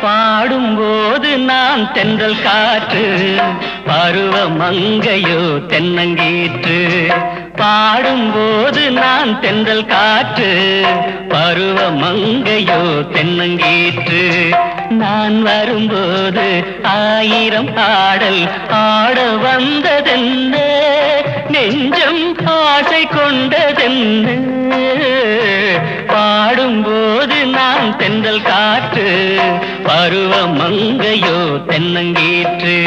பாடும்போது நான் தென்றல் காற்று, பருவ மங்கையோ தென்னங்கீற்று. பாடும்போது நான் தென்றல் காற்று, பருவ மங்கையோ தென்னங்கீற்று. நான் வரும்போது ஆயிரம் பாடல் ஆட வந்ததென்ன, நெஞ்சம் ஆசை கொண்டதென்ன. பாடும்போது நான் தென்றல் காற்று, பருவ மங்கையோ தென்னங்கீற்று.